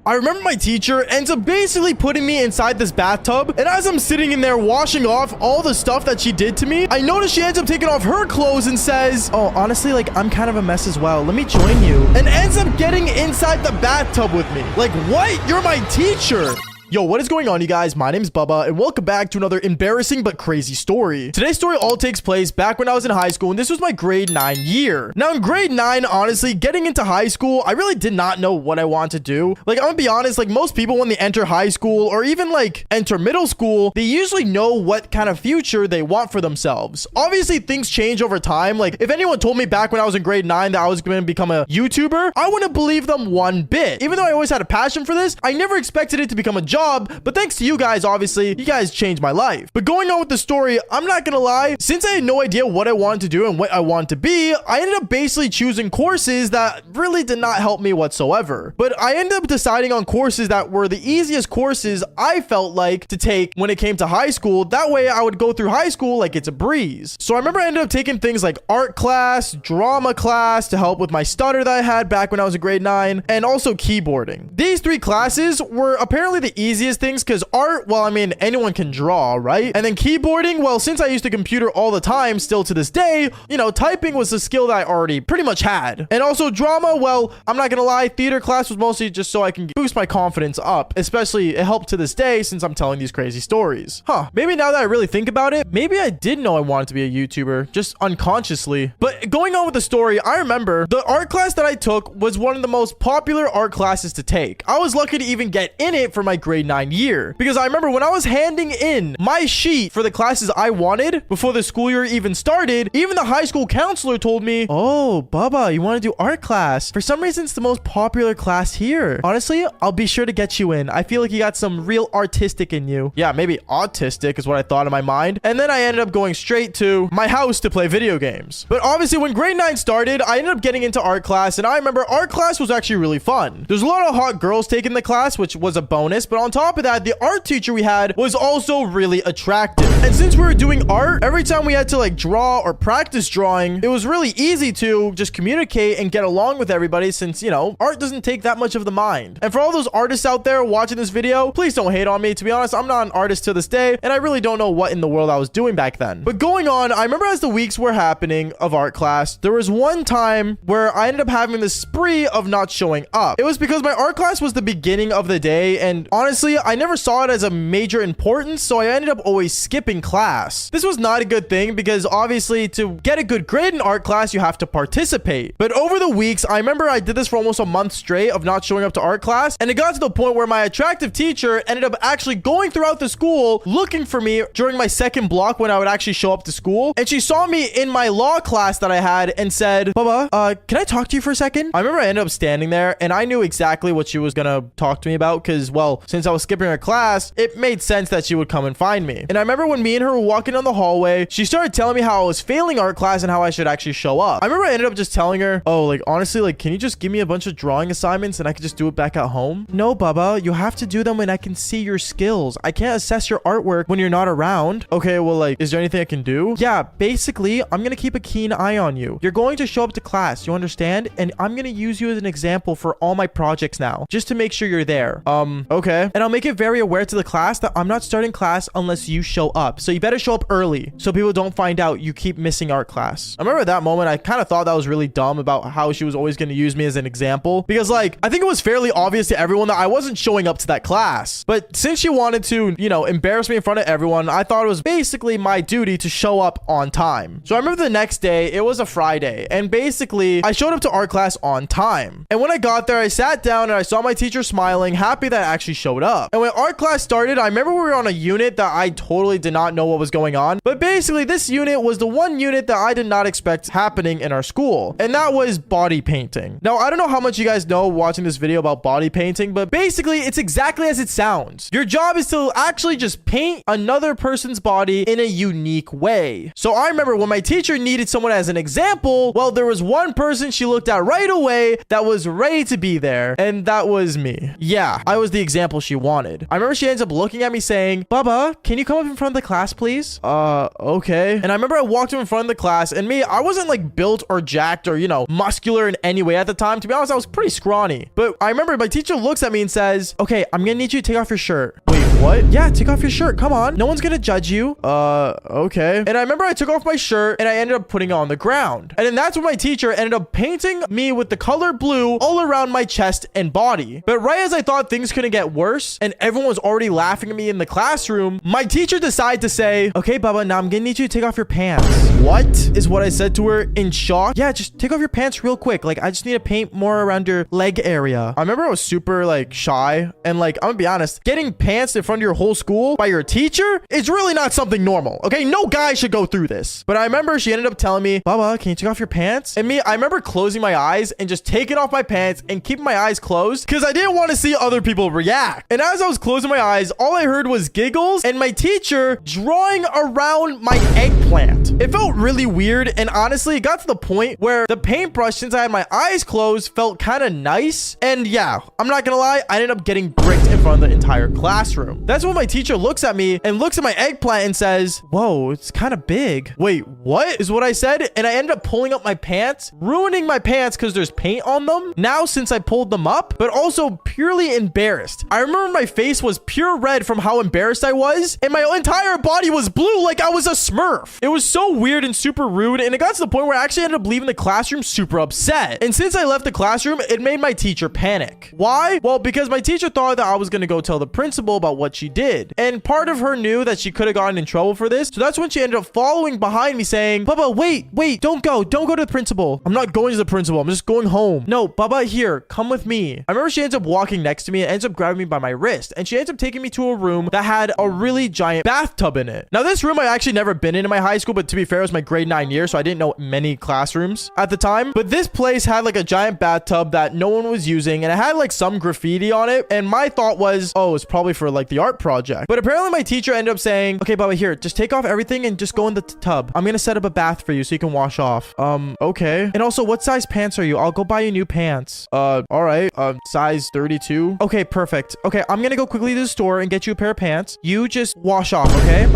I remember my teacher ends up basically putting me inside this bathtub. And as I'm sitting in there washing off all the stuff that she did to me, I notice she ends up taking off her clothes and says, oh, honestly, like, I'm kind of a mess as well. Let me join you. And ends up getting inside the bathtub with me. Like, what? You're my teacher. Yo, what is going on, you guys? My name is Bubba, and welcome back to another embarrassing but crazy story. Today's story all takes place back when I was in high school, and this was my grade 9 year. Now, in grade 9, honestly, getting into high school, I really did not know what I want to do. Like, I'm gonna be honest, like, most people when they enter high school, or even, like, enter middle school, they usually know what kind of future they want for themselves. Obviously, things change over time. Like, if anyone told me back when I was in grade 9 that I was gonna become a YouTuber, I wouldn't believe them one bit. Even though I always had a passion for this, I never expected it to become a job, but thanks to you guys, obviously, you guys changed my life. But going on with the story, I'm not gonna lie, since I had no idea what I wanted to do and what I wanted to be, I ended up basically choosing courses that really did not help me whatsoever. But I ended up deciding on courses that were the easiest courses I felt like to take when it came to high school. That way I would go through high school like it's a breeze. So I remember I ended up taking things like art class, drama class to help with my stutter that I had back when I was in grade 9, and also keyboarding. These 3 classes were apparently the easiest things because art, well, I mean, anyone can draw, right? And then keyboarding, well, since I used to computer all the time, still to this day, you know, typing was a skill that I already pretty much had. And also drama, well, I'm not gonna lie, theater class was mostly just so I can boost my confidence up. Especially, it helped to this day since I'm telling these crazy stories. Maybe now that I really think about it, maybe I did know I wanted to be a YouTuber, just unconsciously. But going on with the story, I remember the art class that I took was one of the most popular art classes to take. I was lucky to even get in it for my grade 9 year, because I remember when I was handing in my sheet for the classes I wanted before the school year even started, even the high school counselor told me, oh, Bubba, you want to do art class? For some reason, it's the most popular class here. Honestly, I'll be sure to get you in. I feel like you got some real artistic in you. Yeah, maybe autistic is what I thought in my mind. And then I ended up going straight to my house to play video games. But obviously, when grade 9 started, I ended up getting into art class, and I remember art class was actually really fun. There's a lot of hot girls taking the class, which was a bonus, but on top of that, the art teacher we had was also really attractive. And since we were doing art, every time we had to like draw or practice drawing, it was really easy to just communicate and get along with everybody since, you know, art doesn't take that much of the mind. And for all those artists out there watching this video, please don't hate on me. To be honest, I'm not an artist to this day, and I really don't know what in the world I was doing back then. But going on, I remember as the weeks were happening of art class, there was one time where I ended up having this spree of not showing up. It was because my art class was the beginning of the day, and honestly, I never saw it as a major importance, so I ended up always skipping class. This was not a good thing because obviously to get a good grade in art class, you have to participate. But over the weeks, I remember I did this for almost a month straight of not showing up to art class, and it got to the point where my attractive teacher ended up actually going throughout the school looking for me during my second block when I would actually show up to school, and she saw me in my law class that I had and said, Bubba, can I talk to you for a second? I remember I ended up standing there, and I knew exactly what she was gonna talk to me about because, well, since I was skipping her class, it made sense that she would come and find me. And I remember when me and her were walking down the hallway, she started telling me how I was failing art class and how I should actually show up. I remember I ended up just telling her, oh, like, honestly, like, can you just give me a bunch of drawing assignments and I could just do it back at home? No, Bubba, you have to do them when I can see your skills. I can't assess your artwork when you're not around. Okay, well, like, is there anything I can do? Yeah, basically, I'm gonna keep a keen eye on you. You're going to show up to class, you understand? And I'm gonna use you as an example for all my projects now, just to make sure you're there. Okay. And I'll make it very aware to the class that I'm not starting class unless you show up. So you better show up early so people don't find out you keep missing art class. I remember at that moment, I kind of thought that was really dumb about how she was always going to use me as an example because, like, I think it was fairly obvious to everyone that I wasn't showing up to that class. But since she wanted to, you know, embarrass me in front of everyone, I thought it was basically my duty to show up on time. So I remember the next day, it was a Friday, and basically I showed up to art class on time. And when I got there, I sat down and I saw my teacher smiling, happy that I actually showed up. And when art class started, I remember we were on a unit that I totally did not know what was going on. But basically, this unit was the one unit that I did not expect happening in our school. And that was body painting. Now, I don't know how much you guys know watching this video about body painting, but basically, it's exactly as it sounds. Your job is to actually just paint another person's body in a unique way. So I remember when my teacher needed someone as an example, well, there was one person she looked at right away that was ready to be there. And that was was me. Yeah, I was the example she wanted. I remember she ends up looking at me saying, Bubba, can you come up in front of the class, please? Okay. And I remember I walked in front of the class, and me, I wasn't like built or jacked or, you know, muscular in any way at the time. To be honest, I was pretty scrawny. But I remember my teacher looks at me and says, okay, I'm gonna need you to take off your shirt. Wait, what? Yeah, take off your shirt. Come on. No one's gonna judge you. Okay. And I remember I took off my shirt and I ended up putting it on the ground. And then that's when my teacher ended up painting me with the color blue all around my chest and body. But right as I thought things couldn't get worse and everyone was already laughing at me in the classroom, my teacher decided to say, okay, Bubba, now I'm gonna need you to take off your pants. What is what I said to her in shock? Yeah, just take off your pants real quick. Like, I just need to paint more around your leg area. I remember I was super like shy and like, I'm gonna be honest, getting pants in front of your whole school by your teacher is really not something normal. Okay, no guy should go through this. But I remember she ended up telling me, Bubba, can you take off your pants? And me, I remember closing my eyes and just taking off my pants and keeping my eyes closed because I didn't want to see other people react. And as I was closing my eyes, all I heard was giggles and my teacher drawing around my eggplant. It felt really weird, and honestly, it got to the point where the paintbrush, since I had my eyes closed, felt kind of nice. And yeah, I'm not gonna lie, I ended up getting bricked in front of the entire classroom. That's when my teacher looks at me and looks at my eggplant and says, whoa, it's kind of big. Wait, what is what I said? And I ended up pulling up my pants, ruining my pants because there's paint on them now since I pulled them up, but also purely embarrassed. I remember my face was pure red from how embarrassed I was, and my entire body was blue like I was a Smurf. It was so weird and super rude, and it got to the point where I actually ended up leaving the classroom super upset. And since I left the classroom, it made my teacher panic. Why? Well, because my teacher thought that I was gonna go tell the principal about what she did, and part of her knew that she could have gotten in trouble for this, so that's when she ended up following behind me saying, Bubba, wait, don't go to the principal. I'm not going to the principal, I'm just going home. No, Bubba, here, come with me. I remember she ends up walking next to me and ends up grabbing me by my wrist, and she ends up taking me to a room that had a really giant bathtub in it. Now, this room I actually never been in my high school, but to be fair, it was my grade 9 year, so I didn't know many classrooms at the time. But this place had like a giant bathtub that no one was using, and it had like some graffiti on it, and my thought was, oh, it's probably for like the art project. But apparently my teacher ended up saying, okay, Bubba, here, just take off everything and just go in the tub. I'm gonna set up a bath for you so you can wash off. Okay. And also, what size pants are you? I'll go buy you new pants. All right. Size 32. Okay, perfect. Okay, I'm gonna go quickly to the store and get you a pair of pants. You just wash off, okay?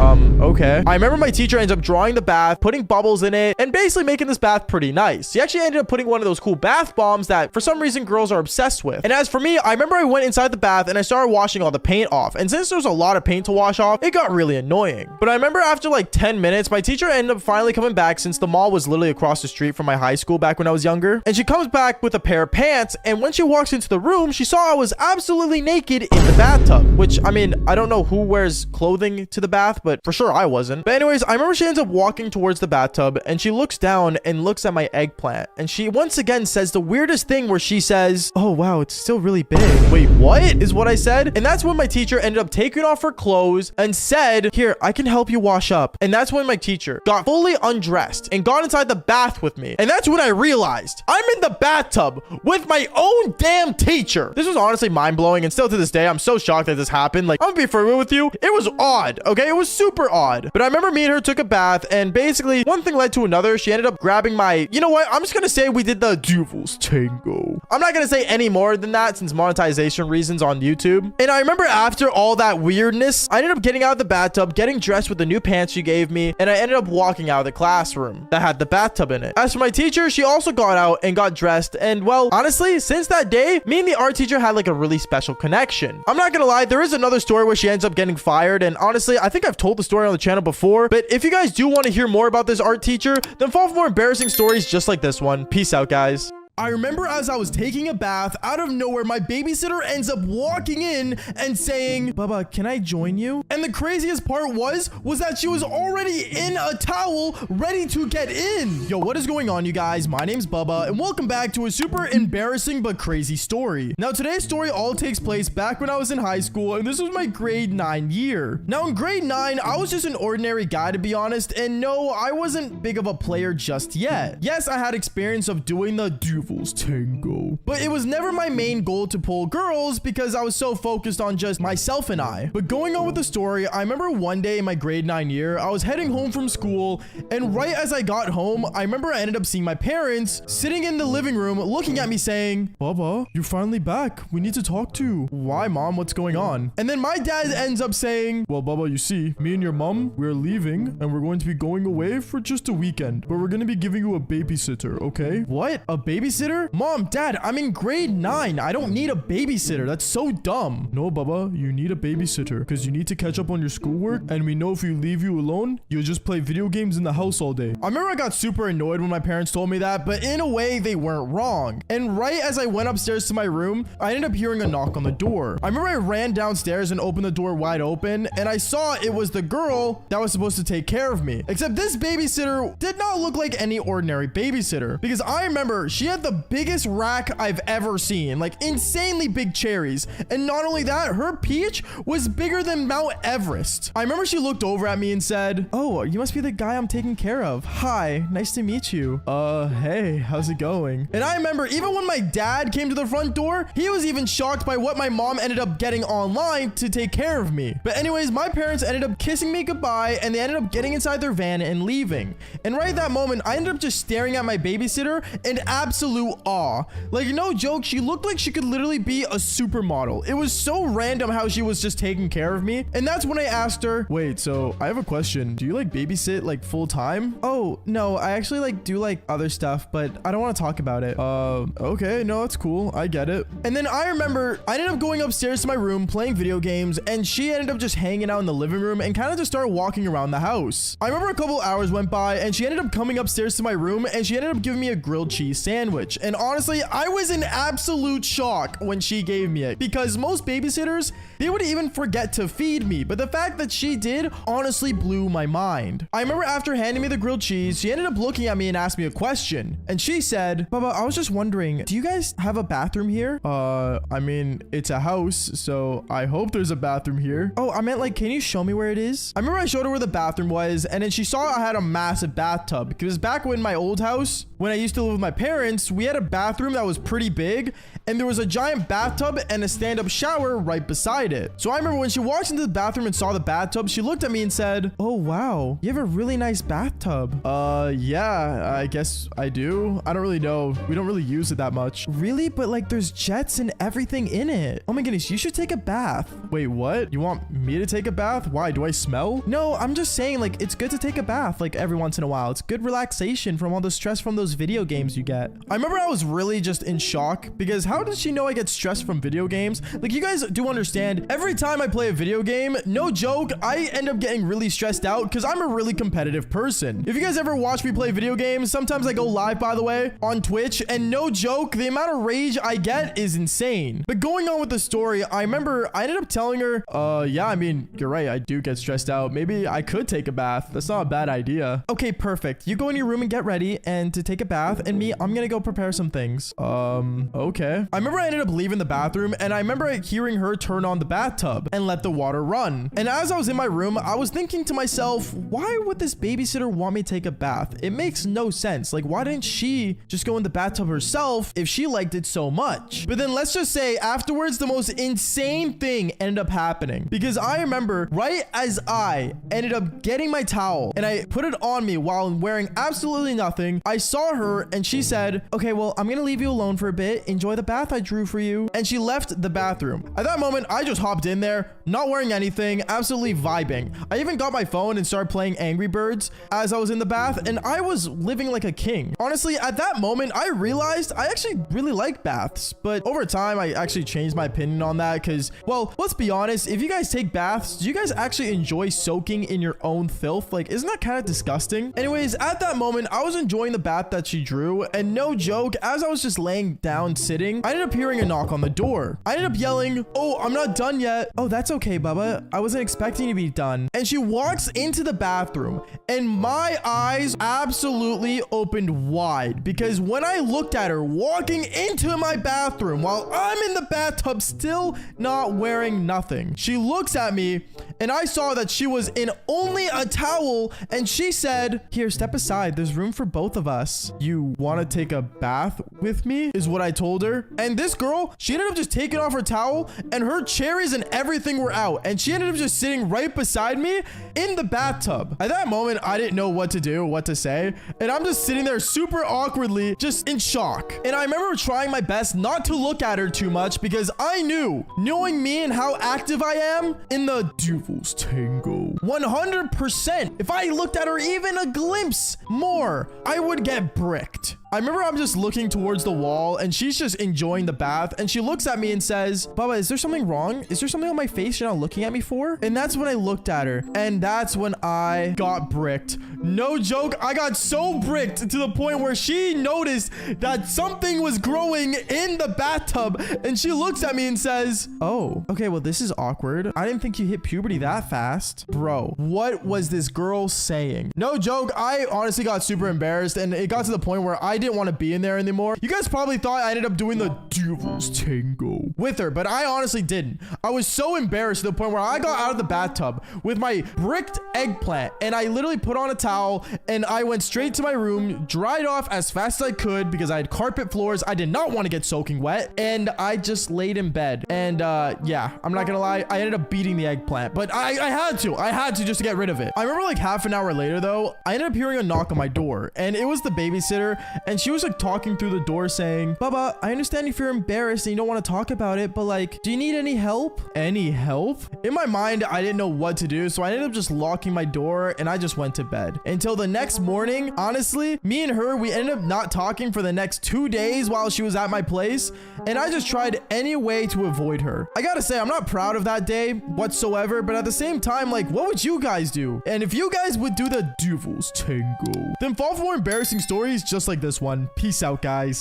Okay. I remember my teacher ends up drawing the bath, putting bubbles in it, and basically making this bath pretty nice. She actually ended up putting one of those cool bath bombs that for some reason girls are obsessed with. And as for me, I remember I went inside the bath and I started washing all the paint off. And since there's a lot of paint to wash off, it got really annoying. But I remember after like 10 minutes, my teacher ended up finally coming back since the mall was literally across the street from my high school back when I was younger. And she comes back with a pair of pants. And when she walks into the room, she saw I was absolutely naked in the bathtub, which, I mean, I don't know who wears clothing to the bath, but for sure I wasn't. But anyways, I remember she ends up walking towards the bathtub and she looks down and looks at my eggplant. And she once again says the weirdest thing where she says, oh, wow, it's still really big. Wait, what is what I said? And that's when my teacher ended up taking off her clothes and said, here, I can help you wash up. And that's when my teacher got fully undressed and got inside the bath with me. And that's when I realized I'm in the bathtub with my own damn teacher. This was honestly mind-blowing, and still to this day, I'm so shocked that this happened. Like, I'm gonna be for real with you, it was odd, okay? It was super odd. But I remember me and her took a bath, and basically one thing led to another. She ended up grabbing my, you know what? I'm just gonna say we did the Devil's Tango. I'm not gonna say any more than that since monetization reasons on YouTube. And I remember after all that weirdness, I ended up getting out of the bathtub, getting dressed with the new pants she gave me, and I ended up walking out of the classroom that had the bathtub in it. As for my teacher, she also got out and got dressed, and well, honestly, since that day, me and the art teacher had like a really special connection. I'm not gonna lie, there is another story where she ends up getting fired, and honestly, I think I've told the story on the channel before, but if you guys do want to hear more about this art teacher, then follow for more embarrassing stories just like this one. Peace out, guys. I remember as I was taking a bath, out of nowhere, my babysitter ends up walking in and saying, Bubba, can I join you? And the craziest part was that she was already in a towel ready to get in. Yo, what is going on, you guys? My name's Bubba, and welcome back to a super embarrassing but crazy story. Now, today's story all takes place back when I was in high school, and this was my grade 9 year. Now, in grade 9, I was just an ordinary guy, to be honest, and no, I wasn't big of a player just yet. Yes, I had experience of doing the devil's tango. But it was never my main goal to pull girls because I was so focused on just myself and I. But going on with the story, I remember one day in my grade 9 year, I was heading home from school, and right as I got home, I remember I ended up seeing my parents sitting in the living room looking at me saying, Baba, you're finally back. We need to talk to you. Why, Mom? What's going on? And then my dad ends up saying, well, Baba, you see, me and your mom, we're leaving and we're going to be going away for just a weekend, but we're going to be giving you a babysitter, okay? What? A babysitter? Mom, Dad, I'm in grade 9. I don't need a babysitter. That's so dumb. No, Baba, you need a babysitter because you need to catch up on your schoolwork, and we know if you leave you alone, you'll just play video games in the house all day. I remember I got super annoyed when my parents told me that, but in a way, they weren't wrong. And right as I went upstairs to my room, I ended up hearing a knock on the door. I remember I ran downstairs and opened the door wide open, and I saw it was the girl that was supposed to take care of me. Except this babysitter did not look like any ordinary babysitter, because I remember she had the biggest rack I've ever seen, like insanely big cherries. And not only that, her peach was bigger than Mount Everest. I remember she looked over at me and said, oh, you must be the guy I'm taking care of. Hi, nice to meet you. Hey, how's it going? And I remember even when my dad came to the front door, he was even shocked by what my mom ended up getting online to take care of me. But anyways, my parents ended up kissing me goodbye, and they ended up getting inside their van and leaving. And right at that moment, I ended up just staring at my babysitter in absolute awe. Like, no joke, she looked like she could literally be a supermodel. It was so random how she was just taking care of me. And that's when I asked her, wait, so I have a question. Do you like babysit like full time? Oh, no, I actually like do like other stuff, but I don't want to talk about it. Okay, no, it's cool. I get it. And then I remember I ended up going upstairs to my room playing video games, and she ended up just hanging out in the living room and kind of just started walking around the house. I remember a couple hours went by and she ended up coming upstairs to my room, and she ended up giving me a grilled cheese sandwich. And honestly, I was in absolute shock when she gave me it, because most babysitters, they would even forget to feed me. But the fact that she did honestly blew my mind. I remember after handing me the grilled cheese, she ended up looking at me and asked me a question. And she said, Baba, I was just wondering, do you guys have a bathroom here? I mean, it's a house, so I hope there's a bathroom here. Oh, I meant like, can you show me where it is? I remember I showed her where the bathroom was, and then she saw I had a massive bathtub, because back when my old house, when I used to live with my parents, we had a bathroom that was pretty big, and there was a giant bathtub and a stand-up shower right beside it. So I remember when she walked into the bathroom and saw the bathtub, she looked at me and said, oh, wow, you have a really nice bathtub. Yeah, I guess I do. I don't really know. We don't really use it that much. Really? But like there's jets and everything in it. Oh my goodness, you should take a bath. Wait, what? You want me to take a bath? Why? Do I smell? No, I'm just saying like it's good to take a bath like every once in a while. It's good relaxation from all the stress from those video games you get. I remember I was really just in shock, because how does she know I get stressed from video games? Like, you guys do understand, every time I play a video game, no joke, I end up getting really stressed out because I'm a really competitive person. If you guys ever watch me play video games, sometimes I go live, by the way, on Twitch, and no joke, the amount of rage I get is insane. But going on with the story, I remember I ended up telling her, yeah, I mean, you're right, I do get stressed out. Maybe I could take a bath. That's not a bad idea. Okay, perfect. You go in your room and get ready and to take a bath, and me, I'm gonna go prepare some things. Okay. I remember I ended up leaving the bathroom, and I remember hearing her turn on the bathtub and let the water run. And as I was in my room, I was thinking to myself, why would this babysitter want me to take a bath? It makes no sense. Like, why didn't she just go in the bathtub herself if she liked it so much? But then let's just say afterwards, the most insane thing ended up happening, because I remember right as I ended up getting my towel and I put it on me while I'm wearing absolutely nothing, I saw her and she said, okay, well, I'm gonna leave you alone for a bit. Enjoy the bath I drew for you. And she left the bathroom. At that moment, I just hopped in there, not wearing anything, absolutely vibing. I even got my phone and started playing Angry Birds as I was in the bath, and I was living like a king. Honestly, at that moment, I realized I actually really like baths, but over time, I actually changed my opinion on that because, well, let's be honest, if you guys take baths, do you guys actually enjoy soaking in your own filth? Like, isn't that kind of disgusting? Anyways, at that moment, I was enjoying the bath that she drew, and no joke, as I was just laying down sitting, I ended up hearing a knock on the door. I ended up yelling, oh, I'm not done yet. Oh, that's okay, Bubba. I wasn't expecting you to be done. And she walks into the bathroom, and my eyes absolutely opened wide, because when I looked at her walking into my bathroom while I'm in the bathtub still not wearing nothing, she looks at me, and I saw that she was in only a towel, and she said, here, step aside. There's room for both of us. yes, you want to take a bath with me, is what I told her. And this girl, she ended up just taking off her towel, and her cherries and everything were out. And she ended up just sitting right beside me in the bathtub. At that moment, I didn't know what to do, what to say. And I'm just sitting there super awkwardly, just in shock. And I remember trying my best not to look at her too much because I knew, knowing me and how active I am in the devil's tango, 100%, if I looked at her even a glimpse more, I would get bricked. I remember I'm just looking towards the wall and she's just enjoying the bath, and she looks at me and says, Baba, is there something wrong? Is there something on my face you're not looking at me for? And that's when I looked at her, and that's when I got bricked. No joke, I got so bricked to the point where she noticed that something was growing in the bathtub, and she looks at me and says, oh, okay, well, this is awkward. I didn't think you hit puberty that fast. Bro, what was this girl saying? No joke, I honestly got super embarrassed, and it got to the point where I didn't want to be in there anymore. You guys probably thought I ended up doing the devil's tango with her, but I honestly didn't. I was so embarrassed to the point where I got out of the bathtub with my bricked eggplant, and I literally put on a towel and I went straight to my room, dried off as fast as I could because I had carpet floors. I did not want to get soaking wet, and I just laid in bed. And yeah, I'm not gonna lie, I ended up beating the eggplant, but I had to just to get rid of it. I remember like half an hour later though, I ended up hearing a knock on my door, and it was the babysitter, and she was like talking through the door saying, Baba, I understand if you're embarrassed and you don't want to talk about it, but like, do you need any help? Any help? In my mind, I didn't know what to do, so I ended up just locking my door and I just went to bed. Until the next morning, honestly, me and her, we ended up not talking for the next 2 days while she was at my place, and I just tried any way to avoid her. I gotta say, I'm not proud of that day whatsoever, but at the same time, like, what would you guys do? And if you guys would do the devil's tango, then fall for more embarrassing stories just like this one. Peace out, guys.